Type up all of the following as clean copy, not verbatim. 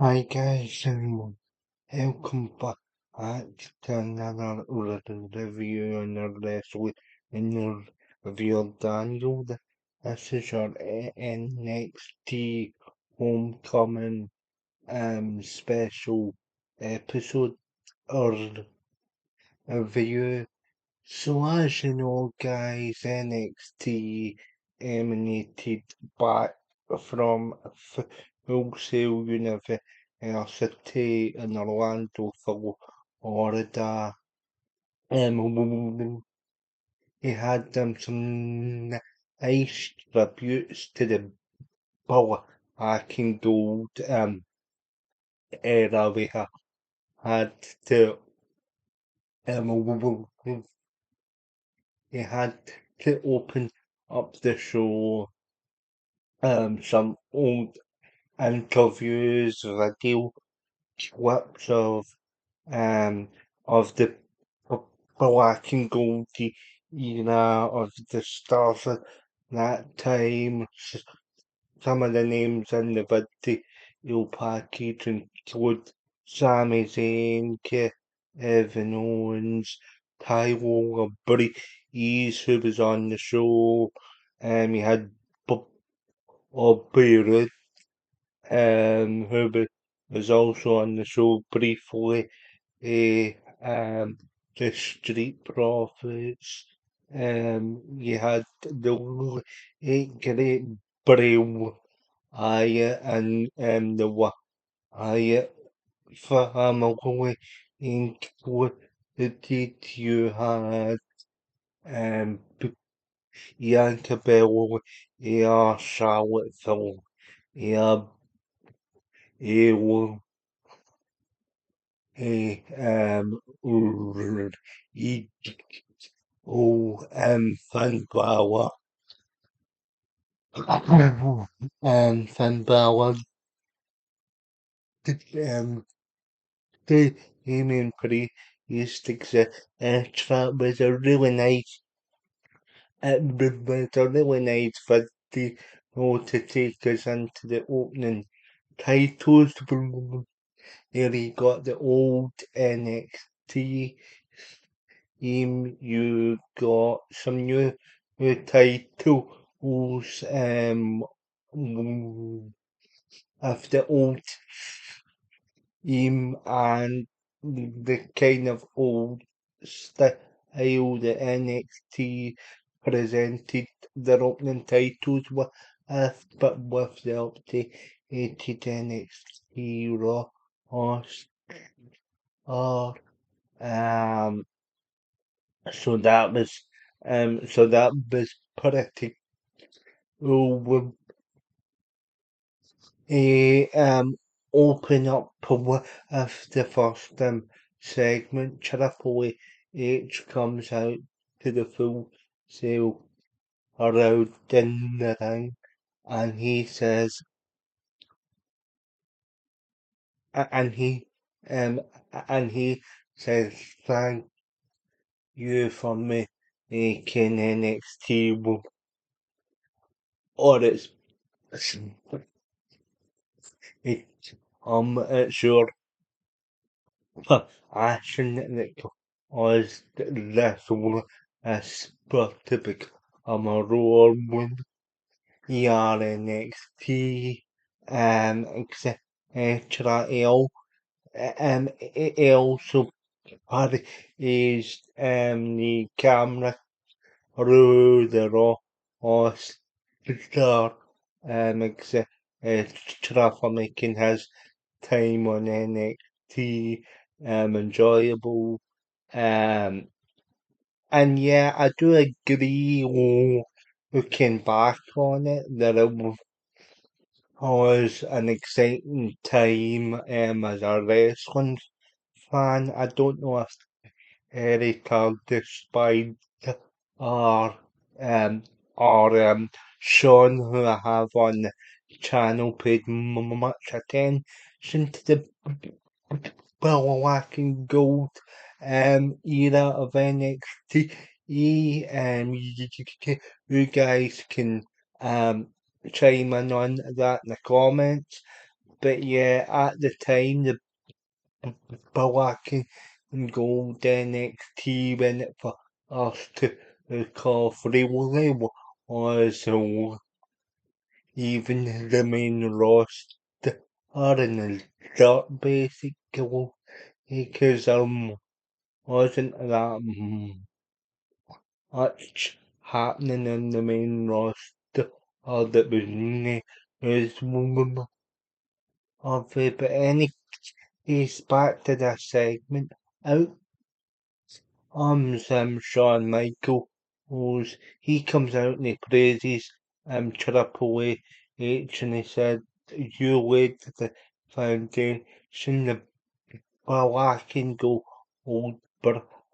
Hi guys, and welcome back to another review on the wrestling in your review Daniel. This is your NXT Homecoming special episode or review. So as you know guys, NXT emanated back from Full Sail University in Orlando, Florida. He had some nice tributes to the Black and Gold era. We had to he had to open up the show some old interviews, video clips um of the black and gold era of the stars at that time. Some of the names in the video package include Sami Zayn, Evan Owens, Tyler Breeze, who was on the show. You had Bobby Roode, who was also on the show briefly. The Street Profits. You had the late great Bray Wyatt and the Wyatt family included. You had Bianca Belair, Charlotte Flair, yeah, E Finn Balor, Finn Balor, um, the Damien Priest, that was a really nice, was a really nice video to take us into the opening titles. Here you got the old NXT team, you got some new titles, of the old team and the kind of old style the NXT presented their opening titles with, but with the updated NXT Raw or so that was pretty cool. Open up with the first segment. Triple H comes out to the Full Sail around in the ring, and he says, and um, he says, "Thank you for making NXT or it's it's your passion that caused this one as to become a role with NXT etc. It also praised the camera through the raw star etc. for making his time on NXT enjoyable. Um, and yeah, I do agree looking back on it that it was an exciting time as a wrestling fan. I don't know if Erica despite or Sean who I have on the channel paid much attention to the black and gold era of NXT. You guys can chime in on that in the comments. But yeah, at the time, the black and gold NXT win it for us to call freely was even the main roster are in the dirt basically because wasn't that much happening in the main roster or that was woman of it. But anyways, back to the segment. Out Shawn Michaels, he comes out and he praises Triple H and he said, "You laid the foundation, the black and gold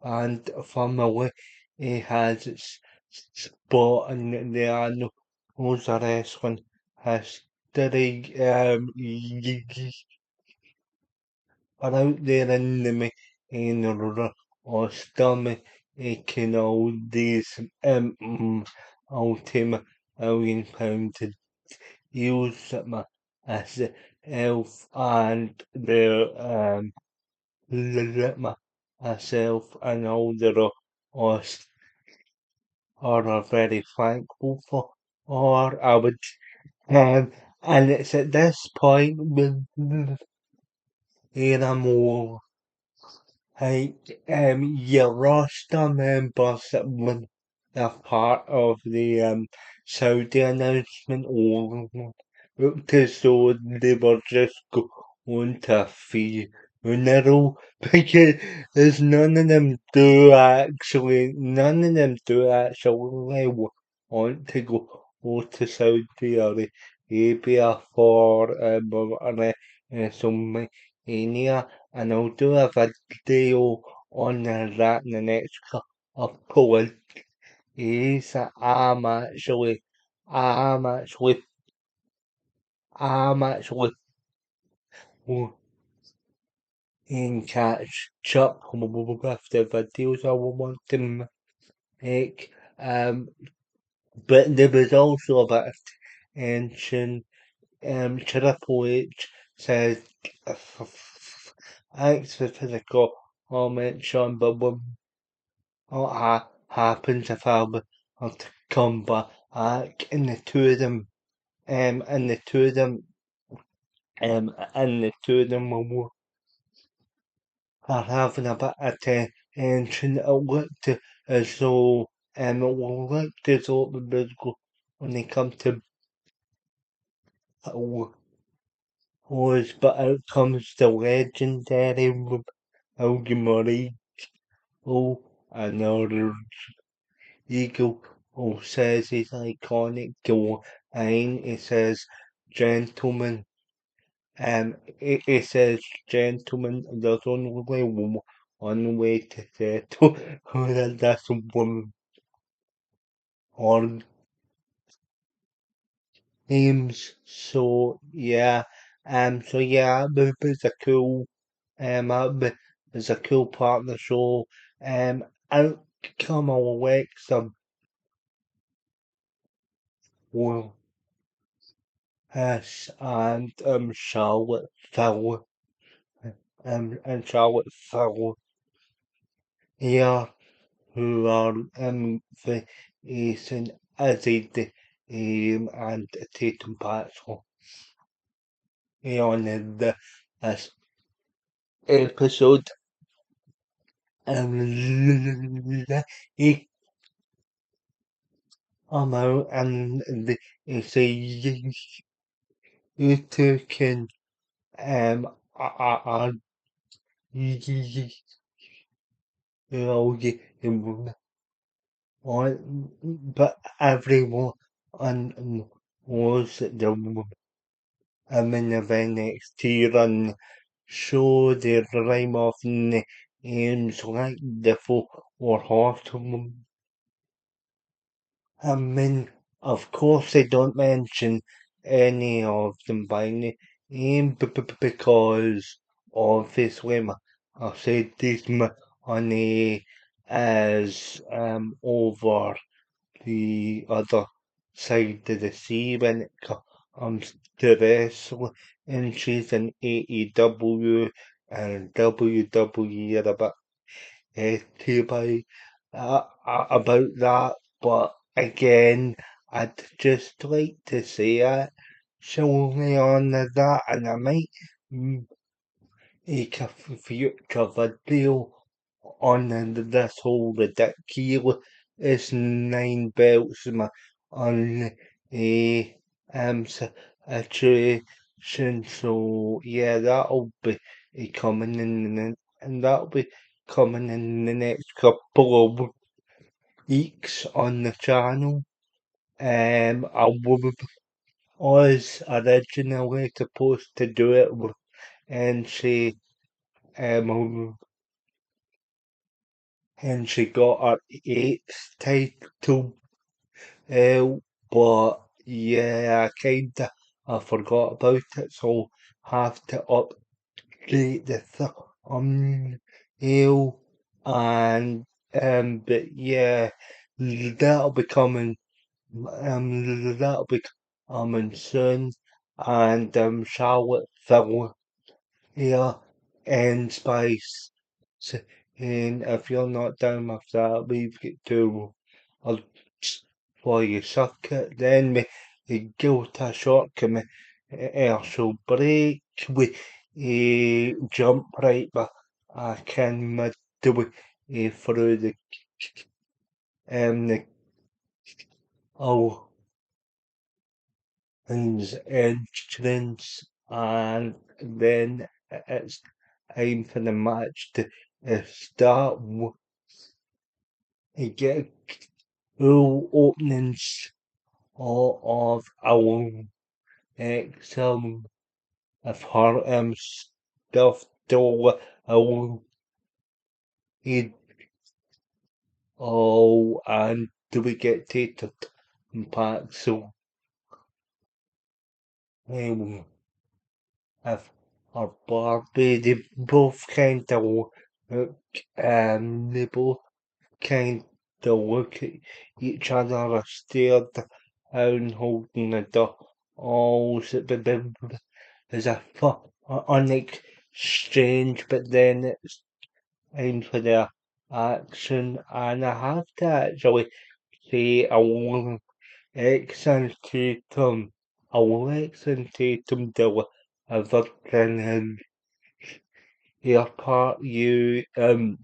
and family he has its spot in the annals of wrestling history. Are out there in the or stomach aching all these ultimate £1 million deals that myself and the myself and all the rest are very thankful for, or I would and it's at this point with more like your roster members that were a part of the Saudi announcement or looked as though they were just going to a funeral because there's none of them do actually want to go to Saudi Arabia for WrestleMania, and I'll do a video on that in the next couple of days. I'm actually in catch up with the videos I want to make. But there was also a bit of tension. Triple H says, thanks for the comment, Sean, but what happens if I were to come back and the two of them, and the two of them, and the two of them are having a bit of tension. It looked as though, it was go when they come to was, but out comes the legendary William Oh, another eagle. Oh, says his iconic line. It says, "Gentlemen." It says, "Gentlemen, there's only one way to settle this woman or names." So yeah, it was a cool it's a cool part of the show. Outcome Alexa Willis and Charlotte Flair here who are facing Izzy and Tatum Paxson on the this episode. He come out and they say you two can are you know but everyone was the in the NXT run show their rhyme of names like the four horsemen. I mean, of course, they don't mention any of them by name because obviously I said this money is over the other side of the sea when it comes to wrestling. and she's in AEW and WWE are a bit happy about that. But again, I'd just like to say it. She'll only on that, and I might make a future video on this whole ridiculous 9 belts on a situation. So yeah, that'll be coming in and that'll be coming in the next couple of weeks on the channel. I was originally supposed to do it and um she got her eighth title out, but yeah, I forgot about it, so have to update the thumbnail and but yeah, that'll be coming that'll be coming soon, and Charlotte Flair here and Spice. And if you're not down with that, leave it to us for you suck it. Then we go to a short commercial break. We jump right back in midway through the Owens entrance, and then it's time for the match to start. We get full openings of our Excel of her stuff to our head. Oh, and do we get Tater back? So, um, if our Barbie, they both kind of look, they both kind of look at each other or stare down holding the door. Oh, there's a fun exchange, but then it's time for the action, and I have to actually say Alex and Tatum delivered in their part. Um,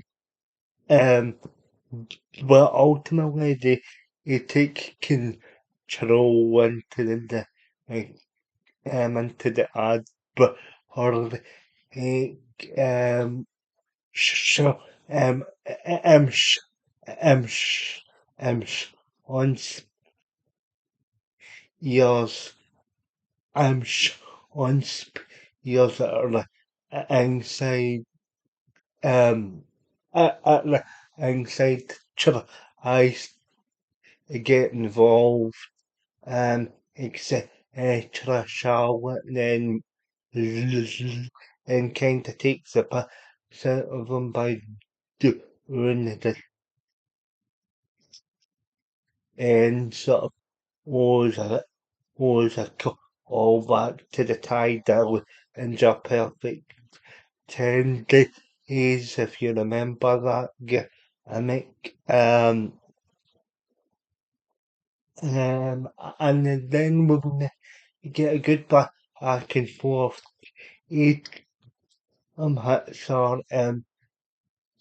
well, ultimately they take control into the ad, but or um sh um sh sh on years sh on years that are inside inside I get involved extra Charlotte then and kind of takes the piss out of them by doing the end sort of was a call back to the tie down and your perfect 10 days if you remember that gimmick. And then we get a good back and forth. It hits on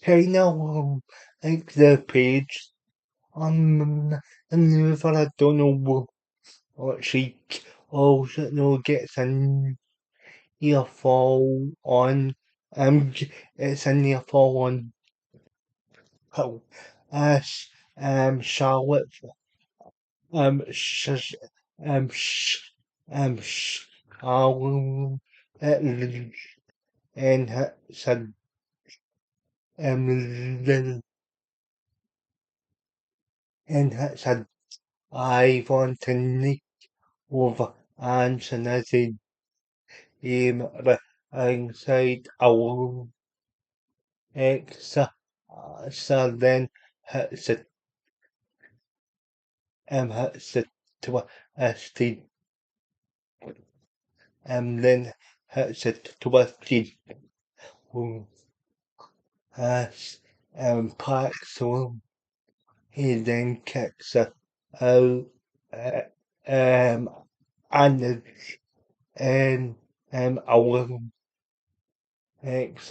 kind of like the page and never I don't know what she also gets an earfall on it's an earfall on oh, Charlotte sh sh sh and said um and said I want to nick over and as he inside our ex so then hits it hits it to a then hits a twisted pass packs him. He then kicks her out uh, um, and then Olympics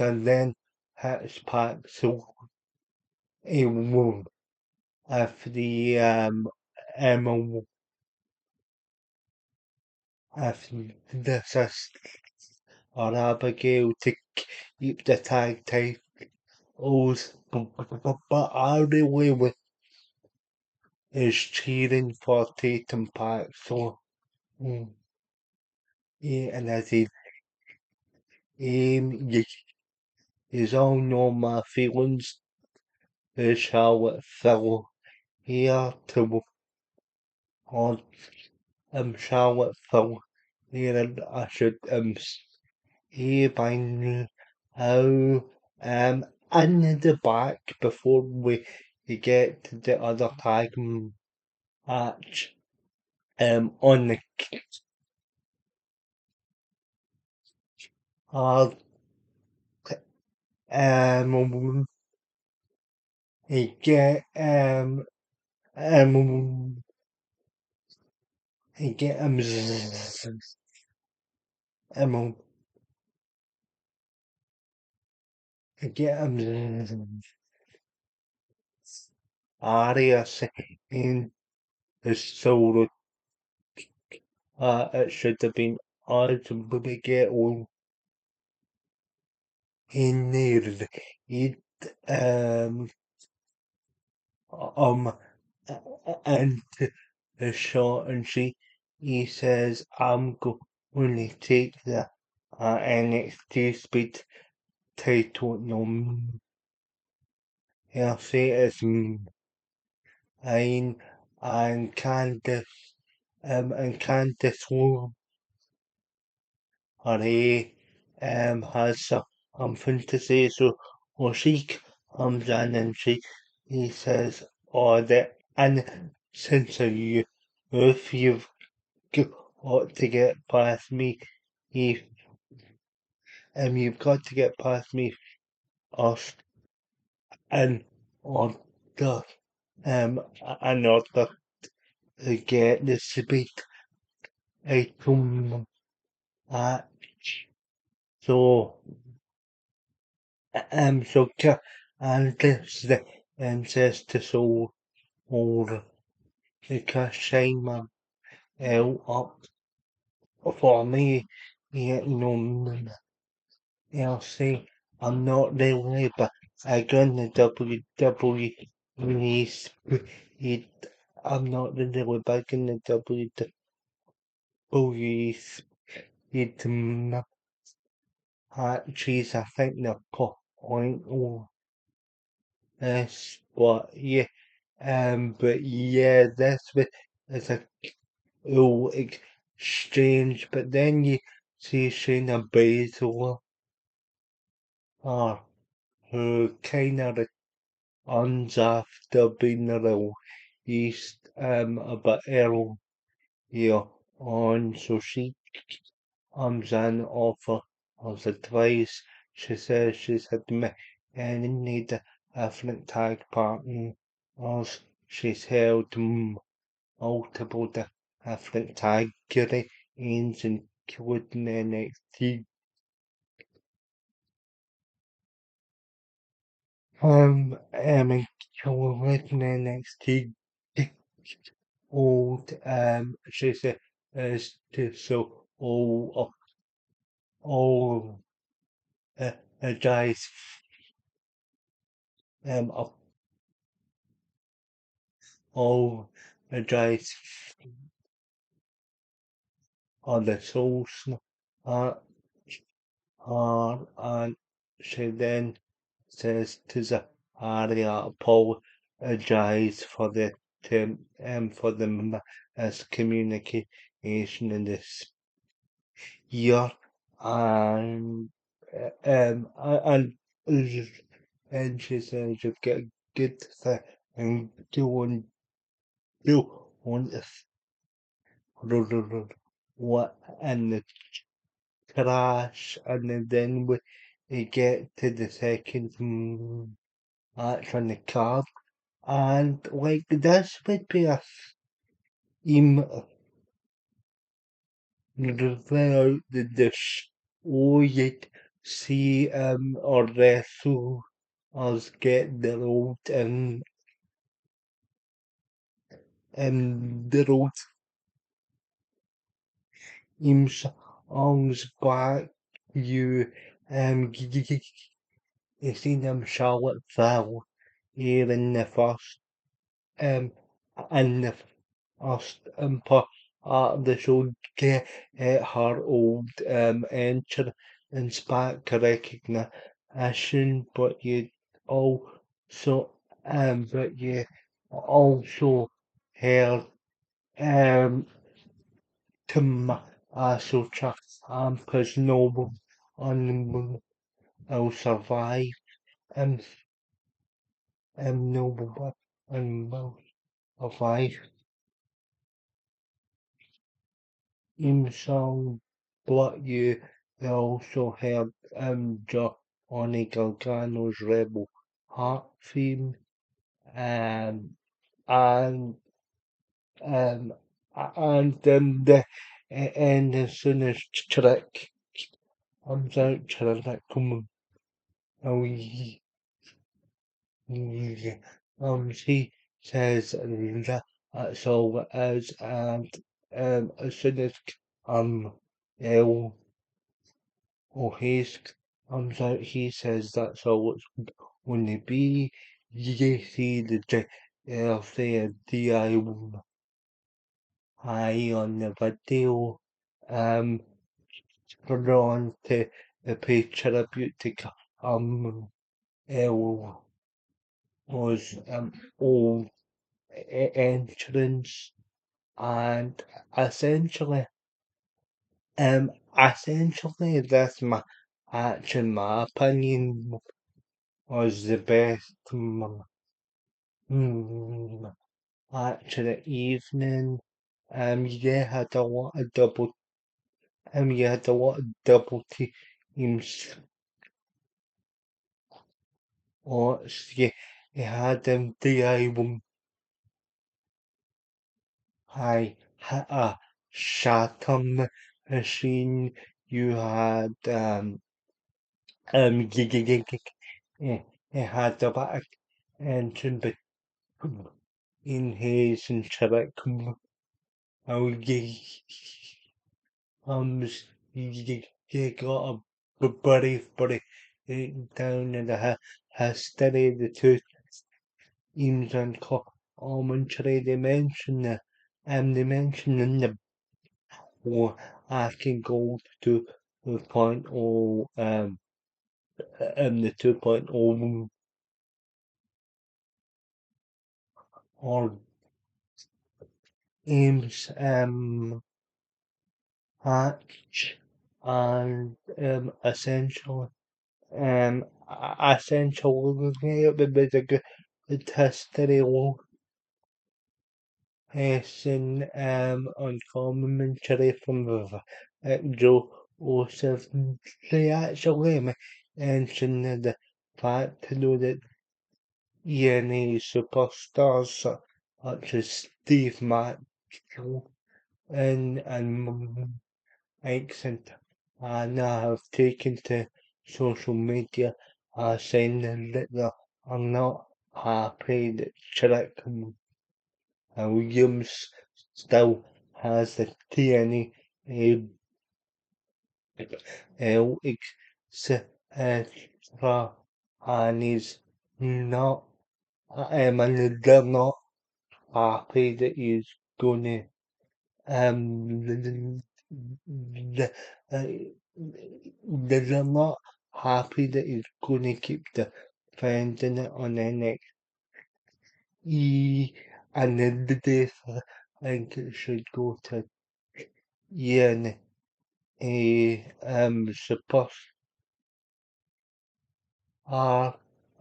and then hits packs he won after the um, after the assist or Abigail to keep the tag titles, but I really is cheering for Tatum Park, so yeah, and as you, you all know my feelings, is Charlotte Fell here to on Charlotte Fell here, and I should here by now in the back before we get to the other tag match on the card he get um he get um he get Arias in the solo it should have been ours but we get one in there it um um and the shot and he says I'm going to take the NXT speed title no he'll say it's mine and Candice LeRae has something to say so well she comes in and he says oh the and since you if you've got to get past me you you've got to get past me us and order in order to get the speed item so so and this the ancestor soul or the Kashima up for me yeah I'll say I'm not really but again the WWE it I'm not really back in the WWE it geez I think the point this but yeah but yeah this is a cool exchange but then you see Shayna Baszler who kind of runs after being released a bit earlier on so she comes in offer us advice. She says she's had many different tag partners. She's held multiple different tag reigns, including NXT. Including NXT old she says to so all guys up all guys on the souls uh, and she then says to the area apologize for the for the miscommunication in this year and and and she says you get good thing and do want what and crash, and then we get to the second match on the card, and like this would be a theme throughout the show. You'd see or wrestle us get the road and the road theme songs back. You you see them Charlotte Flair here in the first in the first part of the show get her old entrance back recognition, but also you also heard um Tommaso Ciampa's Noble on will survive and Noble and will survive in song, but you also heard Johnny Gargano's Rebel Heart theme um, and um, and then and as soon as Trick comes out, Trick come oh, he says that's all it is, and as soon as El O'Hays comes out, he says that's all it's going to be. You see the DIY on the video, drawn to pay tribute to El was old entrance and essentially essentially this in my opinion was the best match of the evening. You had a lot of you had a lot of double teams or you had DIY had a Shatter machine. You had it had the back engine between his and Trebek. Oh, you got a buddy down in the history the two teams and commentary. They mention they mention in the or I can go to the point the 2.0 or aims hatch and essentially it would be the good history lesson on commentary from the Joe Joseph. They actually mentioned the fact that ENA superstars such as Steve Maxwell and accent now have taken to social media saying that they are not happy that Shrek Williams still has the TNA extra and is not and they're not happy that he's gonna um the, uh, they're not happy that he's gonna keep defending it on NXT and then they think it should go to Ian superstar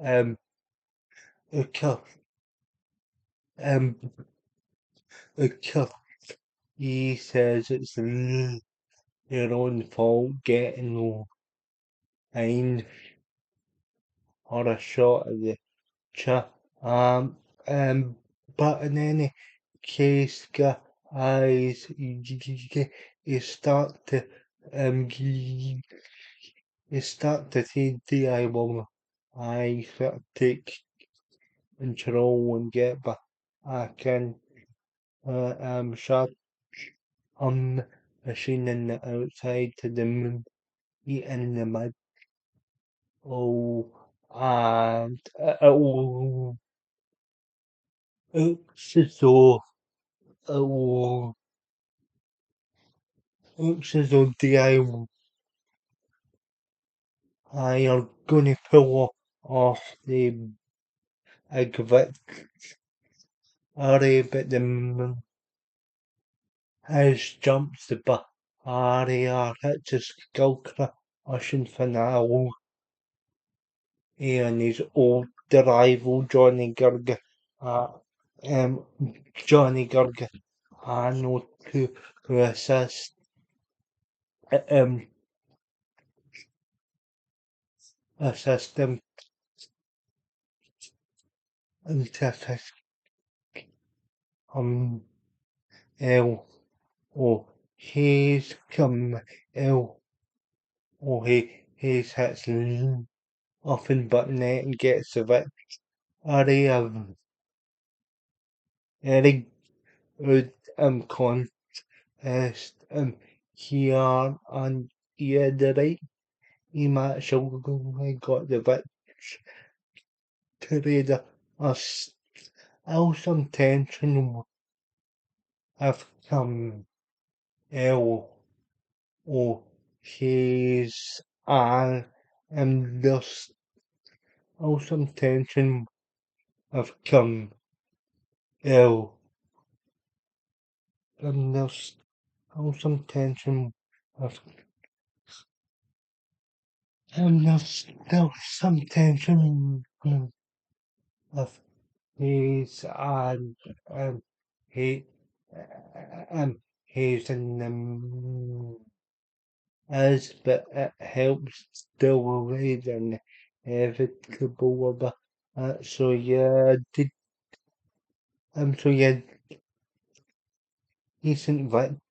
um okay, um okay, he says it's your own fault getting line or a shot of the cha. Um, but in any case, guys, you start to um, you start to see the I will I sort of take control and get back. I can shut machine in the outside to the moon, eating the mud. Oh, and it's so oh, it's so the I are gonna pull off the exit area, but the moon has jumped the area, hits his skull crushing finale, and his old rival uh, um, Johnny Gargano to assist um assist him and to assist him. El or he's come El or he's hits often but net and gets the victory of Eric would contest here and yeah the right he might show got the victory the us some tension have come El or he's and there's some tension have come El and there's some tension have and there's still some tension of he's and he he's in the as but it helps still away than inevitable about so yeah did so yeah decent victory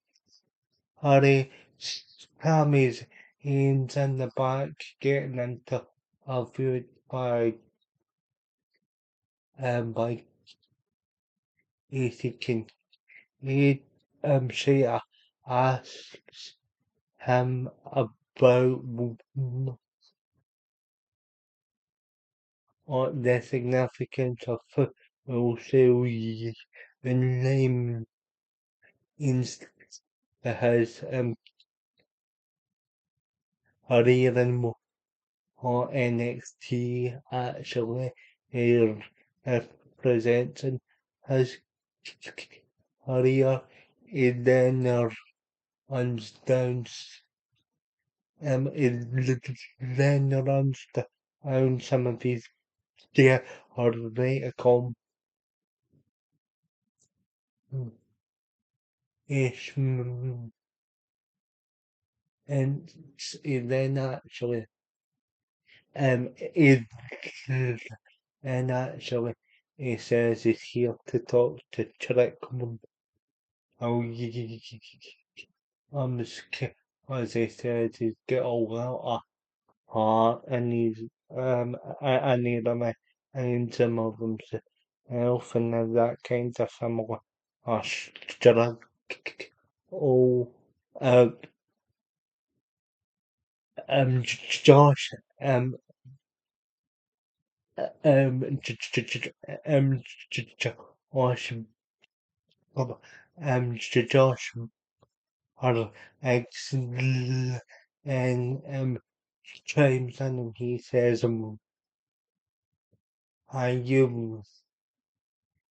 Tammy's hands in the back getting into a feud by AC King. He Shea asks him about what the significance of football sales in name in his career in or NXT actually is representing his career. He then runs down it then runs down some of his gear or later combination and he then actually he then actually he says he's here to talk to Trick how as he said he's get all out of heart and he's I need and some of himself and that kind of similar struggle. Oh, uh, Josh, Josh, Josh, or excellent, and chimes in and he says, "Are you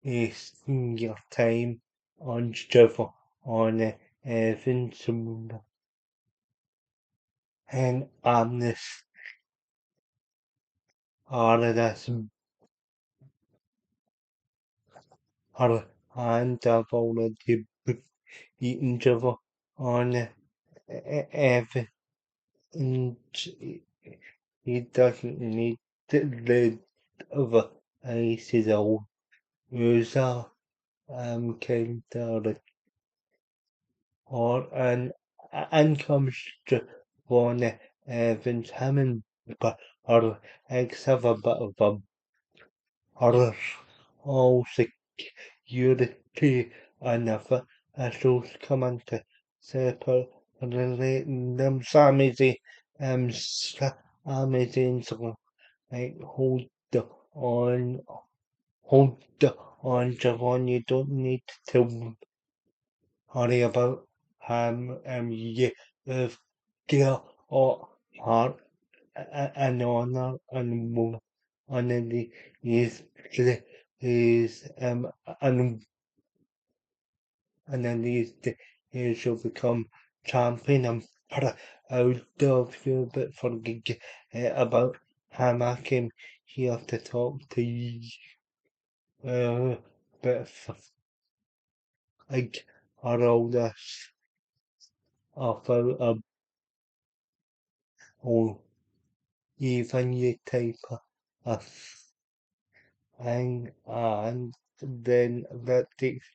wasting your time on stuff on Evans and I'm this all of this or and I've already eaten Java on evidence he doesn't need the other aces or user counter or and comes to one Evans Hammond but or except a bit of a horror all security and if those come into separate relating them Samizi Samizi so like on hold on Javon you don't need to worry about yeah if girl or heart and honor and honesty is is and and then he shall become champion and put out of you but forget about how I came here to talk to you but like all this about or even you type of and then that takes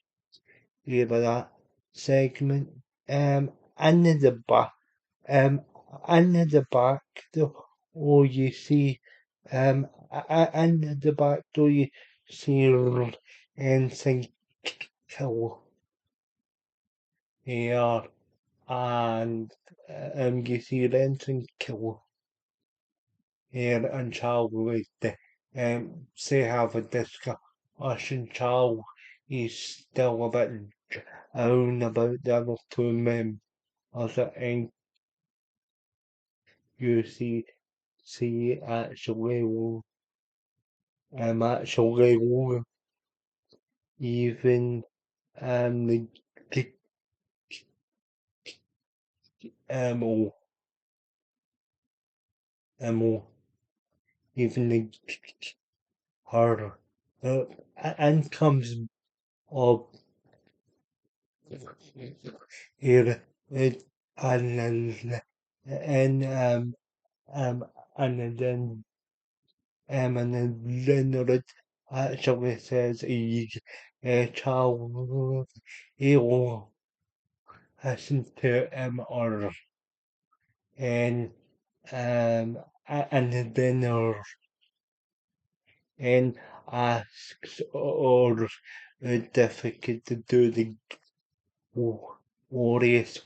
you to that segment under the back um under the back though or you see under the back do you see anything kill here and you see anything kill here and Charles with the say have a discussion Charles is still a bit down about the other two men as I think you see actually even the um um even the harder and comes up here it and and then and then it actually says a child he will listen to or and and then and asks or difficult to do the warriors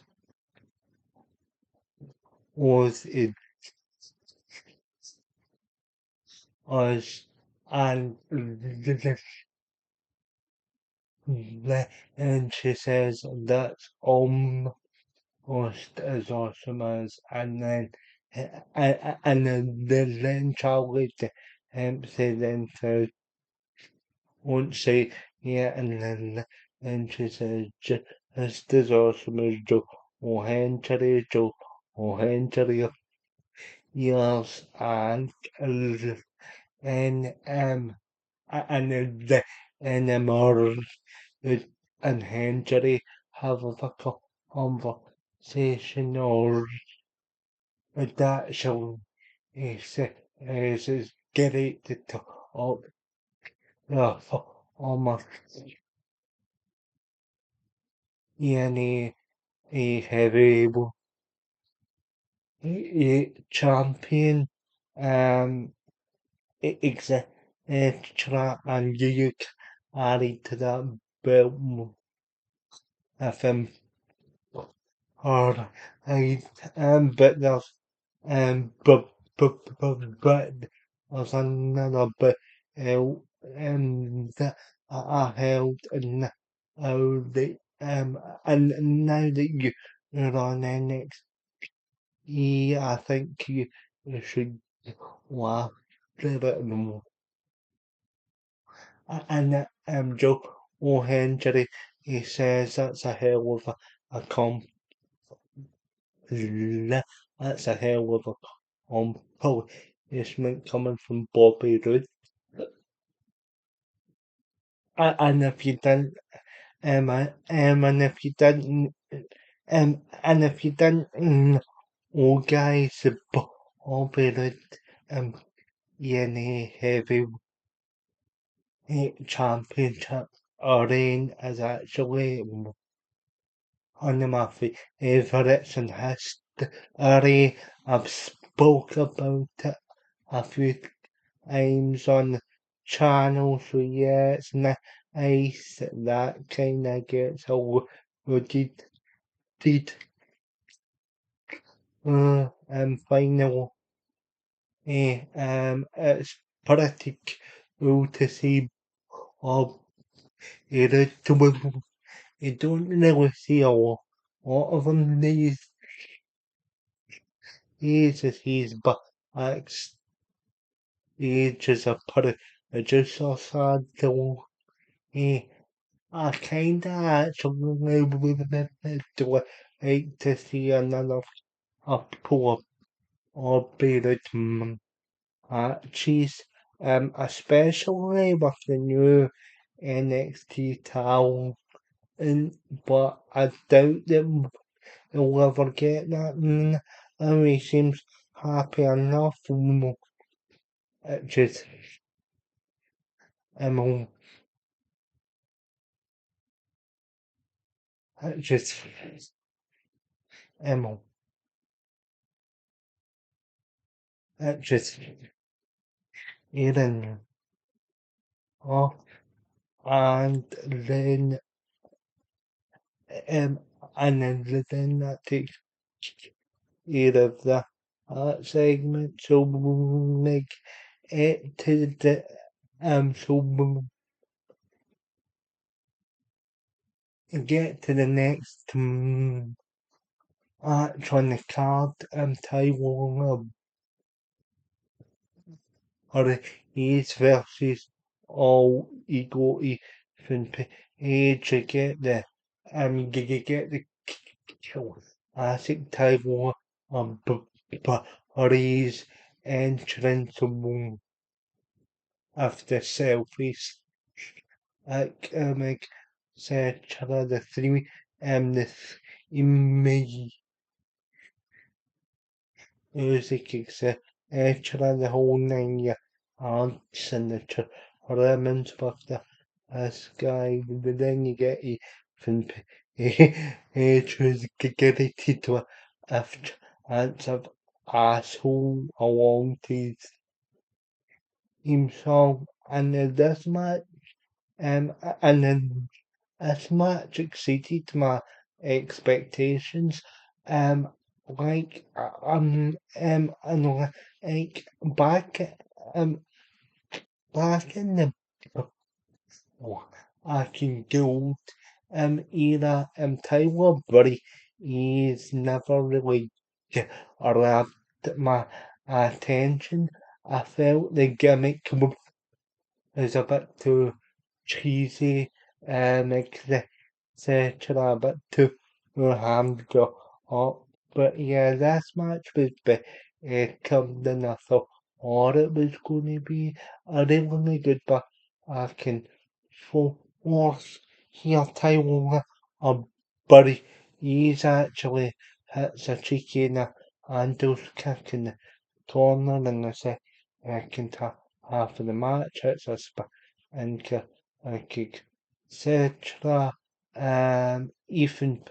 was it us and and she says that's almost as awesome as and then Charlie say then says won't say yeah and she says just as awesome as Joe Joe O'Henry yes and and more and Henry have a conversation or that shall is get it to talk for almost any a heavy champion um extra and you added to that belt FM or I but there's but there's another but that I held and now that and now that you're on NXT I think you should laugh at it more and Joe O'Henry he says that's a hell of a that's a hell of a accomplishment coming from Bobby Roode. And if you didn't, and if you didn't And if you didn't know, guys, the Bobby ENA Heavyweight Championship reign is actually one of my favourites in history. I've spoke about it a few times on the channel, so yeah, it's nice that kind of gets awarded. Did final. It's pretty cool to see all it. You don't really see a lot of them these days. He's backstage as a producer, sad though. Eh, I kinda actually would like to see another couple of bearded matches, especially with the new NXT talent, but I doubt that we'll ever get that. He seems happy enough. It just, um, it just, um, it just, Aaron off, and then, um, then that takes care of the segment, so we'll make it to the, so we'll get to the next match on the card, Taiwan, or Ace versus all ego even page to get the get the classic Taiwan Paris entrance after selfies like etc. The three the image music etc. The whole 9 yards and the tournament with the guy, but then you get even get it to a chance of asshole along to his theme song, and this match and then this match exceeded my expectations. Um, and like um, back in the back in gold era, Tyler Buddy, he's never really grabbed my attention. I felt the gimmick was a bit too cheesy, etc. A bit too hand go up. But yeah, this match was better than I thought it was going to be. A really good, but I can force here Taiwan a buddy. He's actually hits a cheeky and a handles kick in the corner in the second half of the match. It's a and kick, etc. Ethan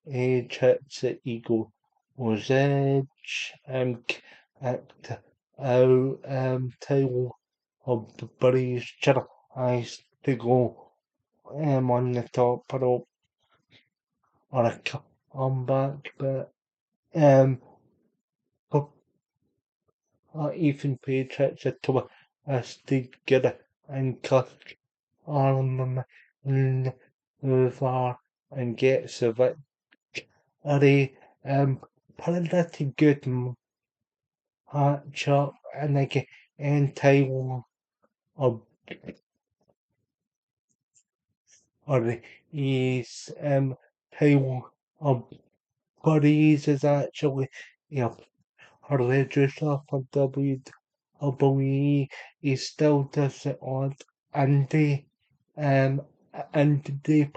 Page hits the Eagle was edge at tail of the buddies tries to go on the top rope or a comeback, but um Ethan Page hits it to us to get it and cut arm over and gets a victory. Pretty good matchup and again Taiwan or or is Taiwan or Buddies is actually a register for WWE. He still does it on indie um indie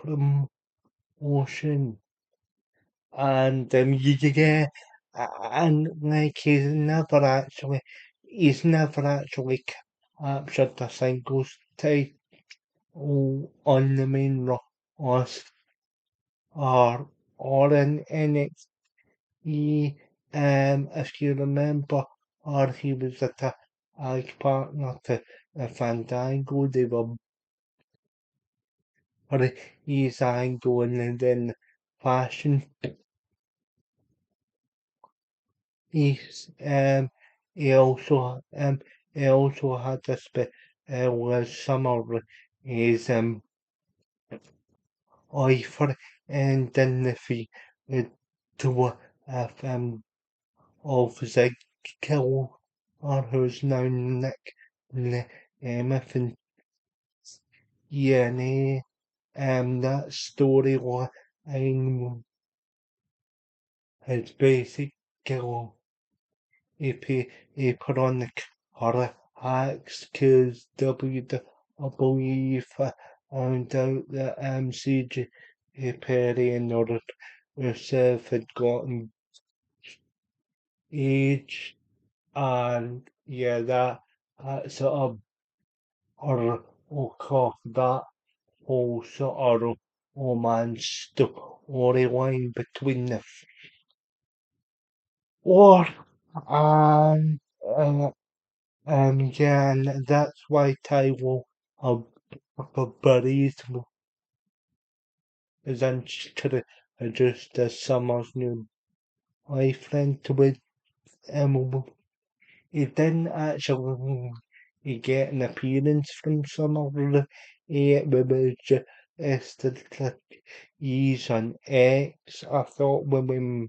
promotion and yeah, and like he's never actually captured the singles title on the main roster or in NXT. If you remember, or he was a tag partner to Fandango. They were or he's going and then fashion. He's he also he also had a with some of his offer and then the fee to of Zigkill or who's now Emma and yeah, that storyline is basically he put on the horror acts because WWE found out that CJ Perry and other herself had gotten age and yeah that sort of or off that whole sort of romance storyline between the four and yeah, and that's why Taiwo uh, buddies is interested just as Summer's new boyfriend with he didn't actually get an appearance from Summer. It was just that he's an ex. I thought when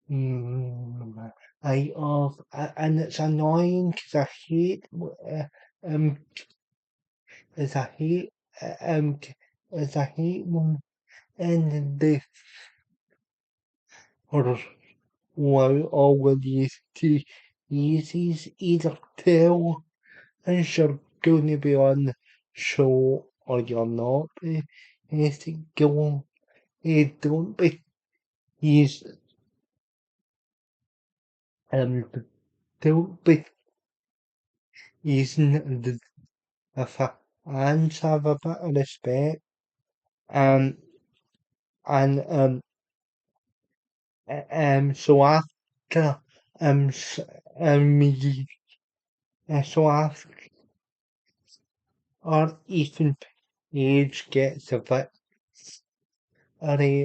I of and it's annoying because I hate um as I hate um as I hate when and the or well all of these easy either tell as you're going to be on the show or you're not. It's going don't be he's um don't be using the fans have a bit of respect um and so after s- me so after or Ethan Page gets a victory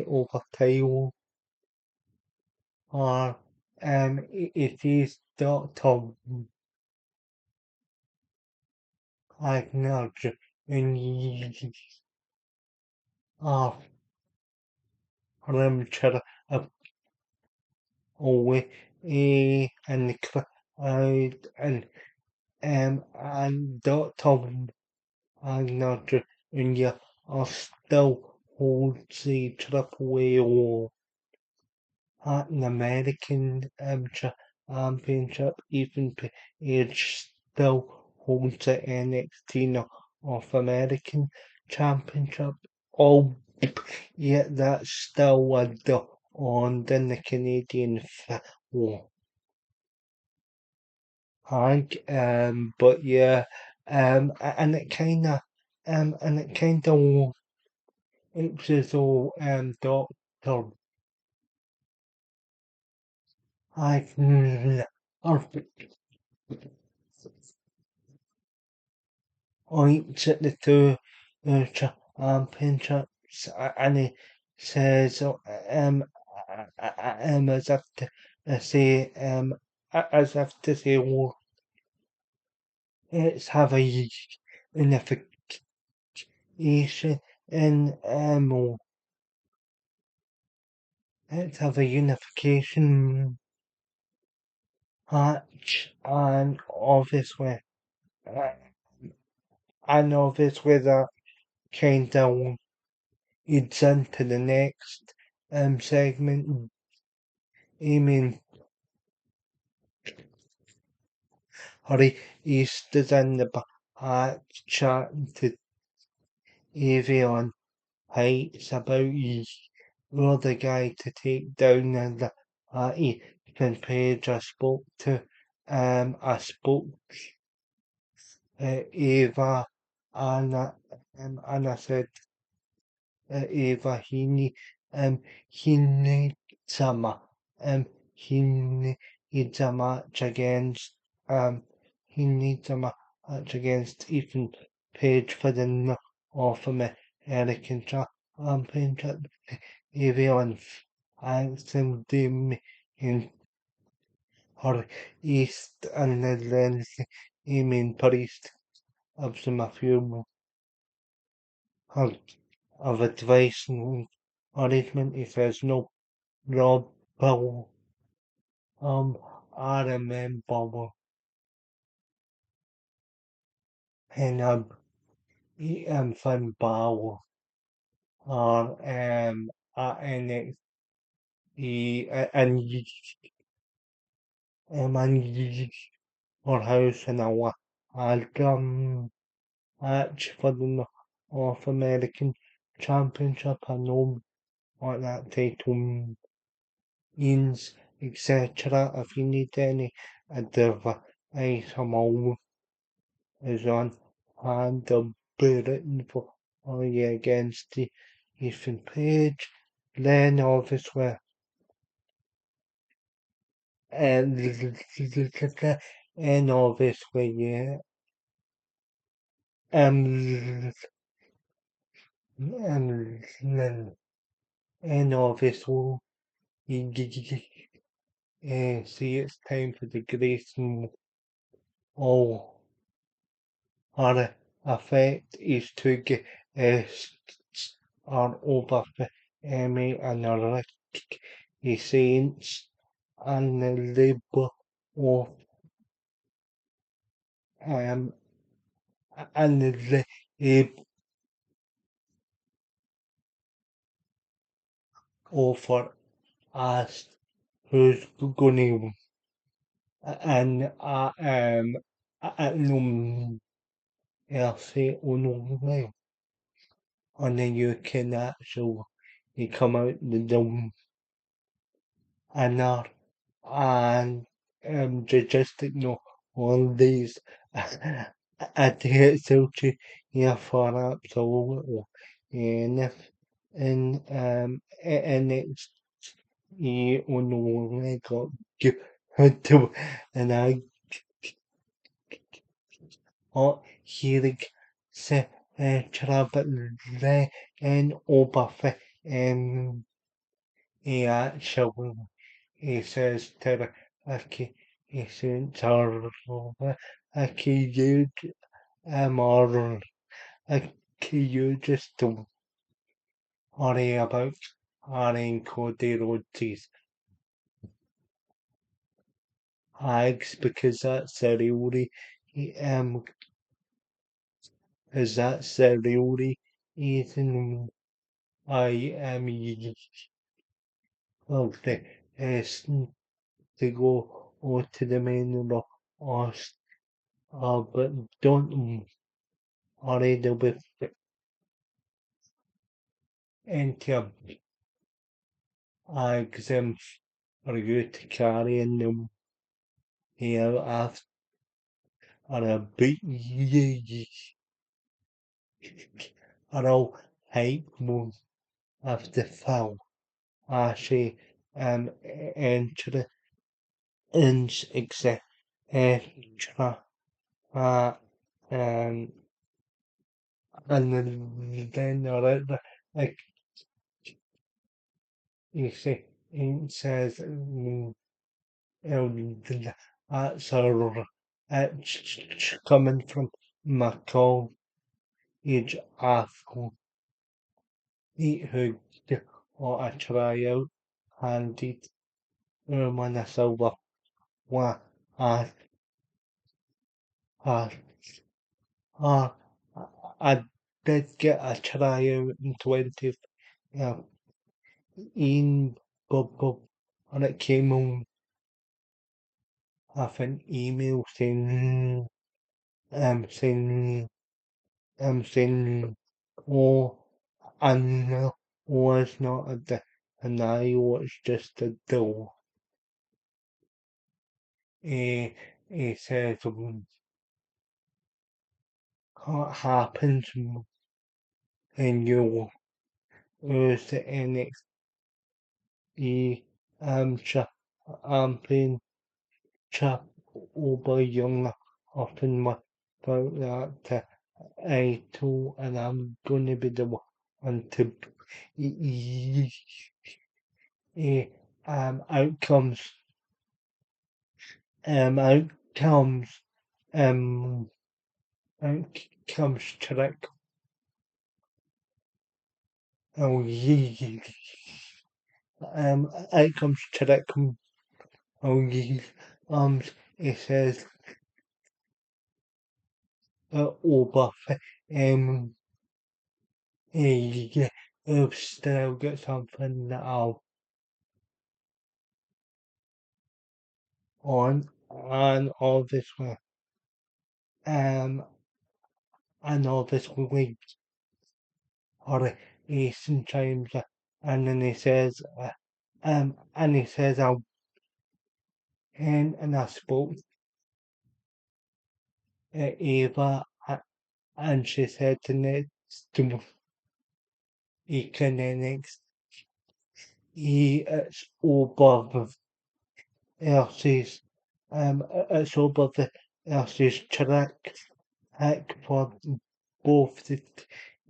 over Taylor or it is Doctor Wagner and he of Rimcher away and the crowd and Doctor Wagner and you are still holds the triple A at an American championship, even Page still holds the NXT North American championship. Oh, yet that's still on the Canadian flag. But yeah, and it kind of it's as though Doctor or points at the two championships and he says as if to say as if to say well it's have a unification in let's have a unification match uh, and obviously that kind of leads into the next segment. I mean, hurry, he stood in the back chatting to Evie on Heights about you're the guy to take down the Ethan Page. I spoke Eva, and I said, Eva, he needs um, he needs a match against, um, he needs a match against Ethan Page for the North American Championship. Everyone thanks him in her East, and then him in Priest gives him a few of, of advice and encouragement. He says, no, Rob, Bill, um, I remember when Finn Balor at NXT, and or house in a match for the North American Championship. I know what that title means, etc. If you need any advice, I'm always on hand. I'll be written for you against the Ethan Page. Then obviously, and and obviously, yeah, um, and and obviously, see, it's time for the grace and all our effect is to get our over Emmy and our saints and the labor of um and the offer us who's going and no else only and then you can actually come out the door and not and just ignore all these attitude here for absolutely and if and it's you only got good to and I hearing se trabalhar em Obafe em e actually he says to aqui isn't aqui you or aqui you just don't worry about adding Cody Rhodes' eggs because that's the really is that the really reason I am of the to go or to the main roster, but don't worry, they'll be into exam for you to carry in them here after a bit I'll hate one of the foul. Actually, enter ins extra, uh, um, and then like you see, it says, that's coming from McCall, age after eat who or a tryout handed won a silver one at at uh, I did get a tryout in 20 uh, in Bob and it came on with an email saying saying oh and was not a and I was just a doll. He says, what happens when you lose the NXT champion chap over young often without that title, and I'm gonna be the one to eh, outcomes outcomes um outcomes track. Oh yeah, outcomes track. Oh yeah, it says over yeah, if still get something that I'll on, and um obviously or Eastern times, and then he says and he says I'll and I spoke to Eva, and she said the next he can next he it's over Elsie's it's over the Elsie's track for both the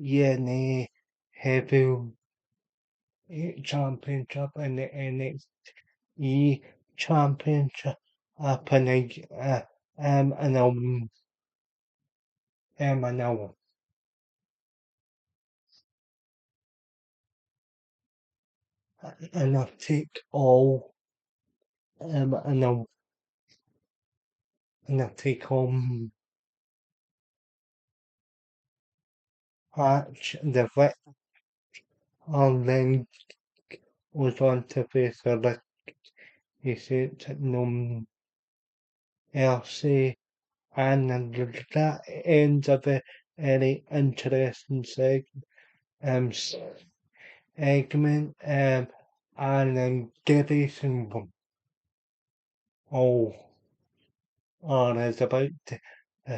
TNA Heavy Championship and the NXT Championship, and and and I'll take all and I'll take match the vet, and then was on to face the he said no Elsie, and then that ends a very interesting um segment, and then Davison oh or is about to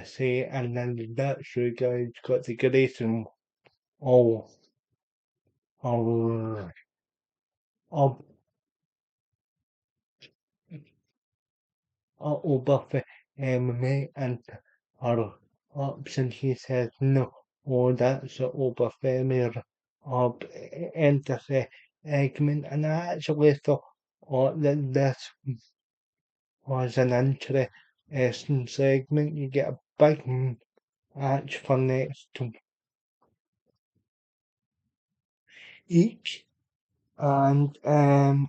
say, and then that's you guys got the Grayson oh oh oh Buffy MMA and her option, he says no, oh that's over family of enter the segment, and I actually thought that this was an interesting segment. You get a big match for next to each, and enemy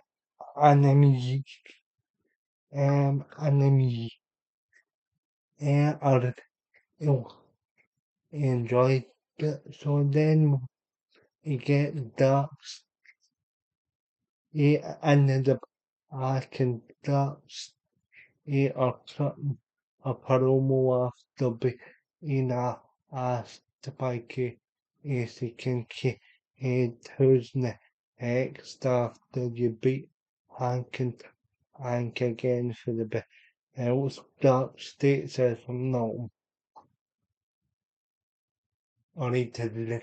enemy are you enjoyed it. So then you get ducks, and then the can ducks are cutting a promo after being asked by Casey Kincaid who's next after you beat Hank and Hank again for the belts. Dark State says no, only to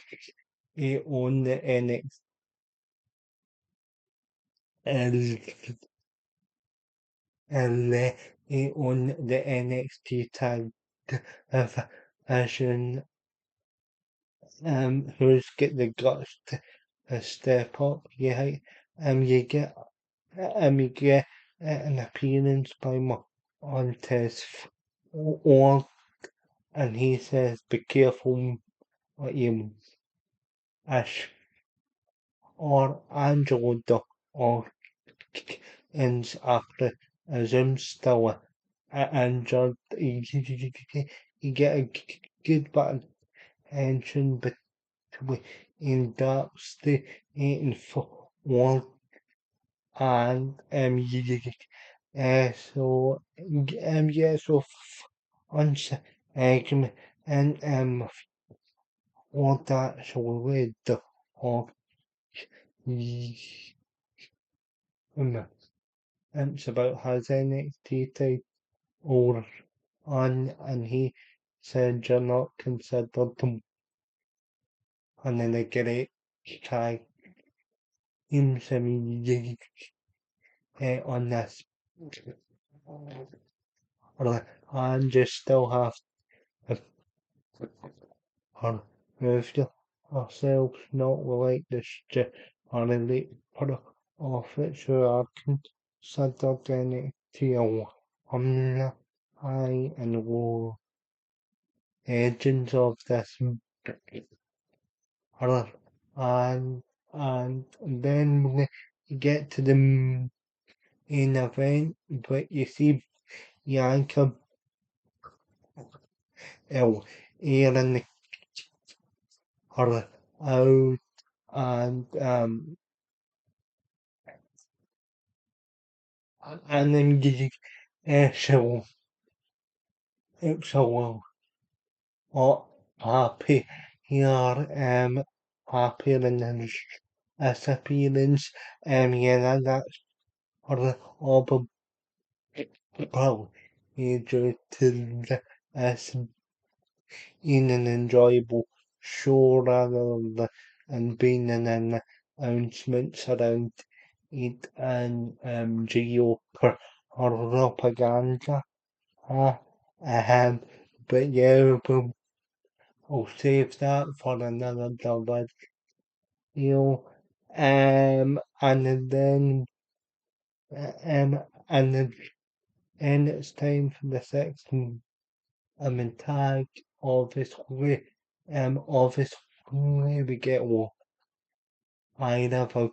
he own the NXT and he own the NXT tag division. Who's get the guts to step up? You get an appearance by Montez or and he says, "Be careful what you ash or Angelo do or ends after Zoom still injured. You get a good bit of tension between Dark State and one and yeah, so on segment and what that so with the of um, it's about his NXT title on, and he said you're not considered them, and then they get it tag team semi on this, and just still have to remove ourselves, not like this or relate of it, so I considered NXT on the high and low edges of this horror, and then when you get to the main event, but you see Bianca airing the horror out, and then you so it's a or happy here happier than his appearance, yeah, that's all well, he drew to as in an enjoyable show rather than being an announcements around it and geo propaganda. Uh, um, but yeah, we'll save that for another video. And then and then it's time for the second tag. Obviously, obviously we get either of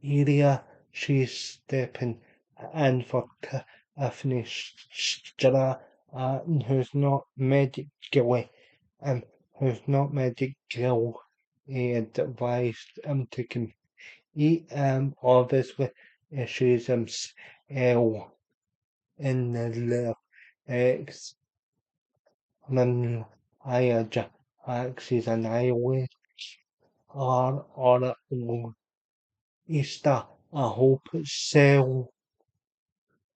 area she's stepping in for Tiffany Stella, who's not medically um who's not medical advised to compete. Obviously, she's ill in the X and axis annihilate or Easter. I hope it's cell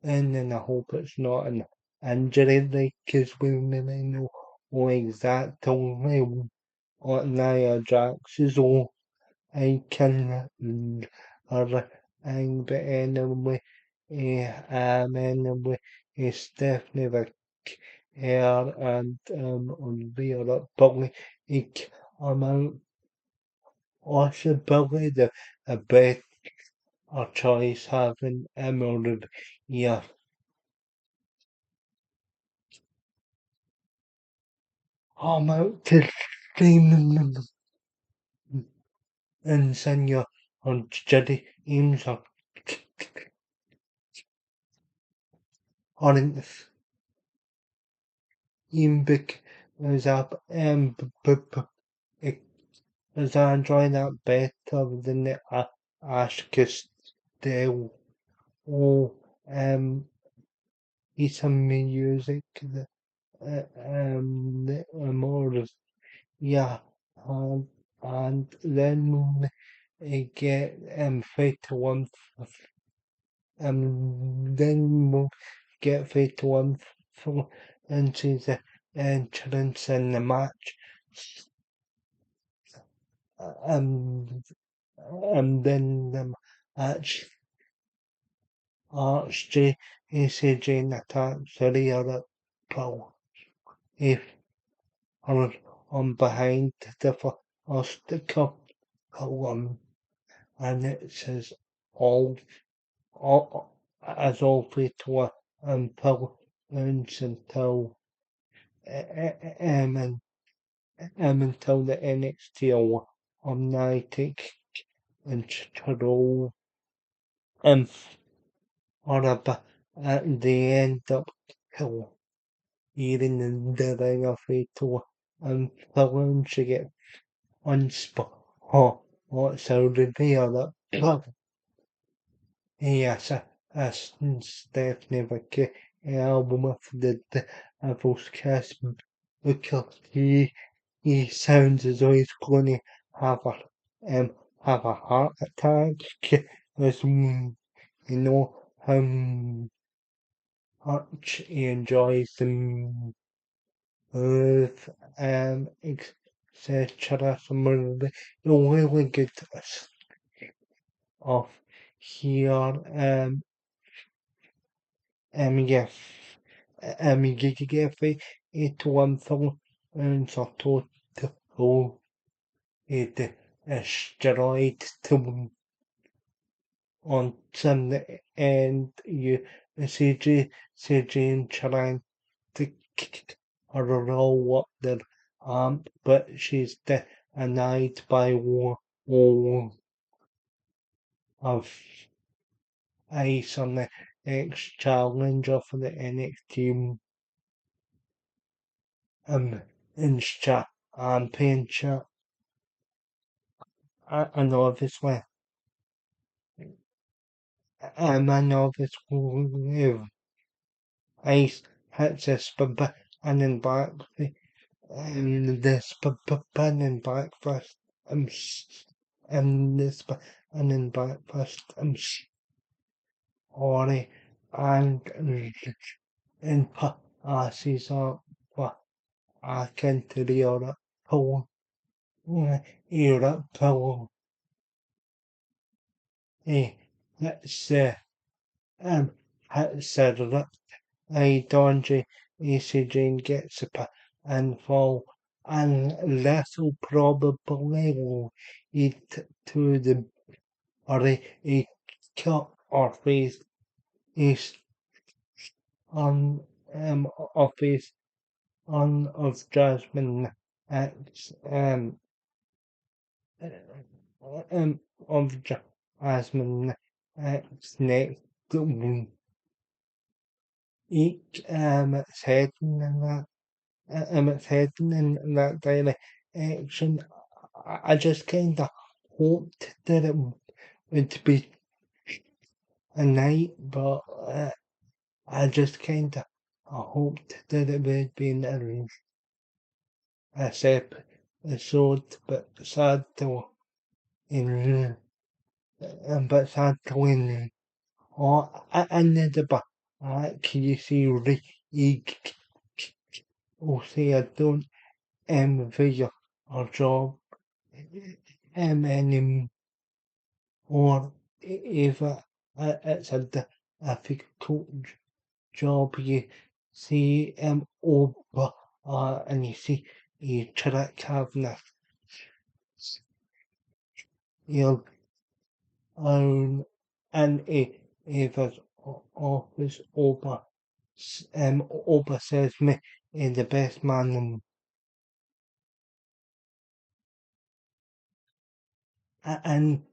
and then I hope it's not an injury like because we may know exactly what Nia Jax is all I can or but anyway anyway it's definitely the air and on the other probably it amount possibly the best choice having emerald yeah amount to stream and send your on study aims on Imbic is up as I enjoy that better than the Ash Costello it's some music more of yeah and then I get Fatal One then we'll get Fatal One into the entrance in the match um and then the match Archie ECG attacks the other pole if on behind the first column and it says all as all three to until until and until the NXT Omnitic and Troll and or at the end of kill eating the ring of to until she get on spot or so reveal that yes, Stephanie Vicky album of the Devil's Kiss because he sounds as though he's going to have a have a heart attack as how much he enjoys the move, etc. Some really good off here. Yeah, you get it one film and so total it steroid to on some and you CG trying to I don't know what their but she's denied by all of Ice on the ex challenger for the NXT um championship. I know obviously I know this Ice hits a and then back this and back first and this and then back first sorry and passes up what I can to the other pole Europe pole let's set it up a Donji Jane gets a and fall and that'll probably lead to the or a cut or face is on office on of Jasmine X of Jasmine X next each it's heading in that it's heading in that direction. I just kinda hoped that it would be a night, but I just kinda hoped that it would be a episode, but sad to in but sad to win. Or and the back, can you see Rick? Or say I don't envy your job anymore, or if it's a difficult job, you see over and you see you trick having your own and if it's office over says me the best man and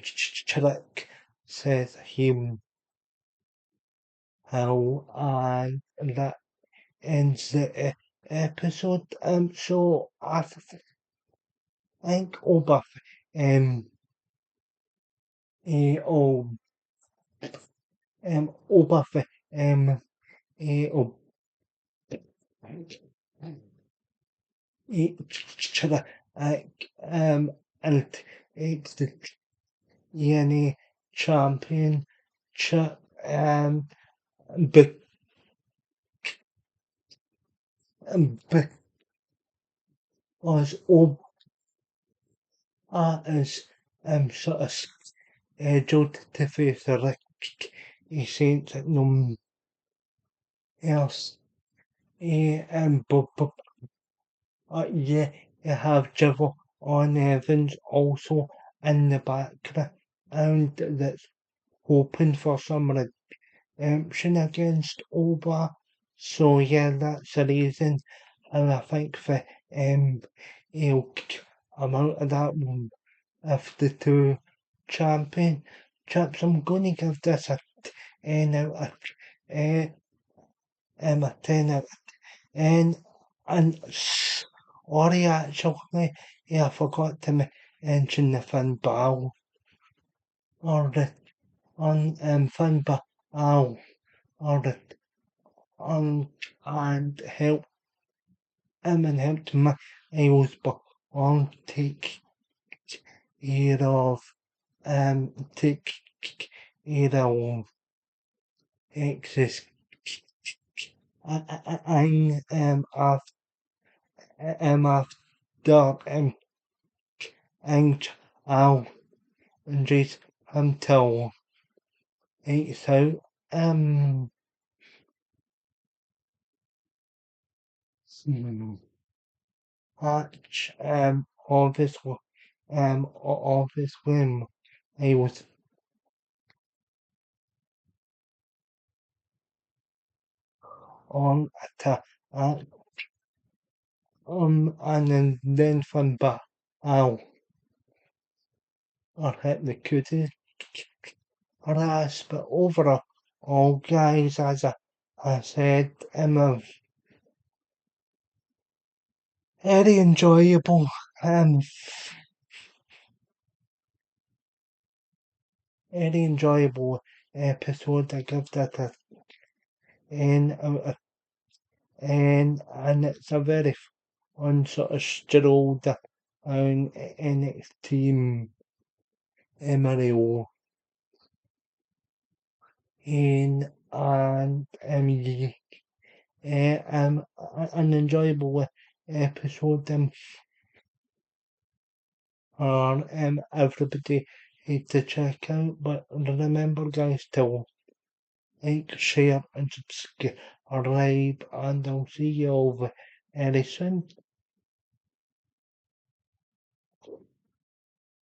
trick says him how and that ends the episode. So I think over oh over oh trick and it's the ENA championship but because is sort of scheduled to face the Rick Saints at no else. But yeah, you have Jivel on Evans also in the background that's hoping for some redemption against Oba. So yeah, that's the reason, and I think for he'll come out of that one of the two championships. I'm going to give this a 10 out of a 10 out of 10. And sorry, actually, yeah, I forgot to mention the Finn Balor or the on Finn Balor or the on and help him and helped Miles on take care of take era exist and after and I'll just until so hmm, much of this of this whim I was on uh, and then from but I'll hit the cutest but overall guys I said very enjoyable um very enjoyable episode. I give that a and and it's a very fun sort of stroll down NXT Mario in an enjoyable episode for everybody to check out. But remember, guys, to like, share, and subscribe, and I'll see you over very soon.